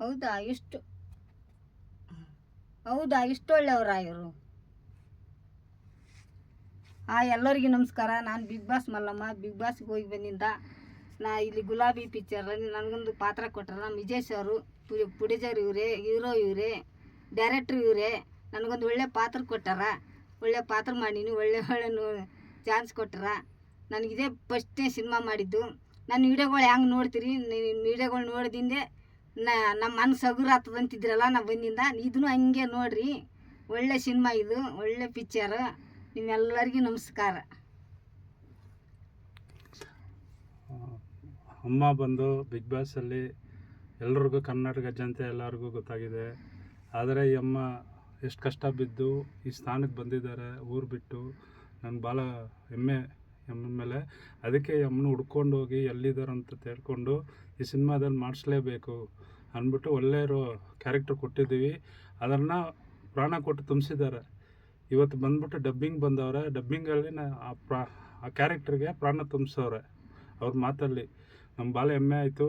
ಹೌದಾ ಇಷ್ಟು ಒಳ್ಳೆಯವರಾ ಇವರು? ಎಲ್ಲರಿಗೂ ನಮಸ್ಕಾರ. ನಾನು ಬಿಗ್ ಬಾಸ್ ಮಲ್ಲಮ್ಮ. ಬಿಗ್ ಬಾಸ್ಗೆ ಹೋಗಿ ಬಂದಿಂದ ನಾ ಇಲ್ಲಿ ಗುಲಾಬಿ ಪಿಕ್ಚರಲ್ಲಿ ನನಗೊಂದು ಪಾತ್ರ ಕೊಟ್ಟರು. ನಮ್ಮ ವಿಜಯ್ ಸರು, ಪ್ರೊಡ್ಯೂಸರ್ ಇವರೇ, ಹೀರೋ ಇವರೇ, ಡೈರೆಕ್ಟ್ರ್ ಇವರೇ. ನನಗೊಂದು ಒಳ್ಳೆ ಪಾತ್ರ ಕೊಟ್ಟಾರ. ಒಳ್ಳೆ ಪಾತ್ರ ಮಾಡೀನಿ. ಒಳ್ಳೆ ಚಾನ್ಸ್ ಕೊಟ್ಟಾರ. ನನಗಿದೇ ಫಸ್ಟ್ನೇ ಸಿನಿಮಾ ಮಾಡಿದ್ದು. ನನ್ನ ವೀಡಿಯೋಗಳು ಹೆಂಗೆ ನೋಡ್ತೀರಿ, ವೀಡಿಯೋಗಳು ನೋಡಿದಿಂದೆ ನಮ್ಮ ಮನಸ್ಸು ಹಗುರ ಆಗ್ತದೆ ಅಂತಿದ್ರಲ್ಲ, ನಾ ಬಂದಿಂದ ಇದನ್ನು ಹಂಗೆ ನೋಡಿರಿ. ಒಳ್ಳೆ ಸಿನಿಮಾ ಇದು, ಒಳ್ಳೆ ಪಿಕ್ಚರ್. ನಿಮ್ಮೆಲ್ಲರಿಗೂ ನಮಸ್ಕಾರ. ಅಮ್ಮ ಬಂದು ಬಿಗ್ ಬಾಸಲ್ಲಿ ಎಲ್ರಿಗೂ, ಕರ್ನಾಟಕ ಜನತೆ ಎಲ್ಲರಿಗೂ ಗೊತ್ತಾಗಿದೆ. ಆದರೆ ಈ ಅಮ್ಮ ಎಷ್ಟು ಕಷ್ಟ ಬಿದ್ದು ಈ ಸ್ಥಾನಕ್ಕೆ ಬಂದಿದ್ದಾರೆ ಊರು ಬಿಟ್ಟು. ನನಗೆ ಭಾಳ ಹೆಮ್ಮೆ ಮೇಲೆ. ಅದಕ್ಕೆ ಈ ಅಮ್ಮನ ಹುಡ್ಕೊಂಡು ಹೋಗಿ ಎಲ್ಲಿದ್ದಾರೆ ಅಂತ ತಿಳ್ಕೊಂಡು ಈ ಸಿನಿಮಾದಲ್ಲಿ ಮಾಡಿಸ್ಲೇಬೇಕು ಅಂದ್ಬಿಟ್ಟು ಒಳ್ಳೆಯ ಕ್ಯಾರೆಕ್ಟರ್ ಕೊಟ್ಟಿದ್ದೀವಿ. ಅದನ್ನು ಪ್ರಾಣ ಕೊಟ್ಟು ತುಂಬಿಸಿದ್ದಾರೆ. ಇವತ್ತು ಬಂದ್ಬಿಟ್ಟು ಡಬ್ಬಿಂಗ್ ಬಂದವ್ರೆ. ಡಬ್ಬಿಂಗಲ್ಲಿ ಆ ಕ್ಯಾರೆಕ್ಟರ್ಗೆ ಪ್ರಾಣ ತುಂಬಿಸವ್ರೆ ಅವ್ರ ಮಾತಲ್ಲಿ. ನಮ್ಗೆ ಭಾಳ ಹೆಮ್ಮೆ ಆಯಿತು.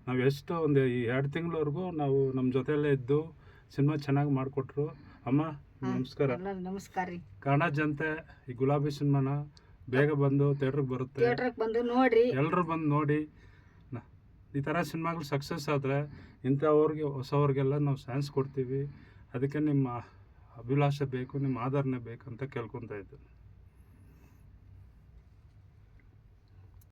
ನಾವು ಎಷ್ಟು ಒಂದು 2 ತಿಂಗಳವರೆಗೂ ನಾವು ನಮ್ಮ ಜೊತೆಯಲ್ಲೇ ಇದ್ದು ಸಿನಿಮಾ ಚೆನ್ನಾಗಿ ಮಾಡಿಕೊಟ್ರು. ಅಮ್ಮ ನಮಸ್ಕಾರ. ನಮಸ್ಕಾರ ರೀ. ಕನ್ನಡ ಜನತೆ ಈ ಗುಲಾಬಿ ಸಿನಿಮಾನ ಬೇಗ ಬಂದು ಥಿಯೇಟ್ರಿಗೆ ಬರುತ್ತೆ, ಬಂದು ನೋಡ್ರಿ. ಎಲ್ಲರೂ ಬಂದು ನೋಡಿ. ಈ ಥರ ಸಿನಿಮಾಗಳು ಸಕ್ಸಸ್ ಆದರೆ ಇಂಥವ್ರಿಗೆ, ಹೊಸವ್ರಿಗೆಲ್ಲ ನಾವು ಚಾನ್ಸ್ ಕೊಡ್ತೀವಿ. ಅದಕ್ಕೆ ನಿಮ್ಮ ಅಭಿಲಾಷೆ ಬೇಕು, ನಿಮ್ಮ ಆದರಣೆ ಬೇಕಂತ ಕೇಳ್ಕೊತಾ ಇದ್ದೀನಿ.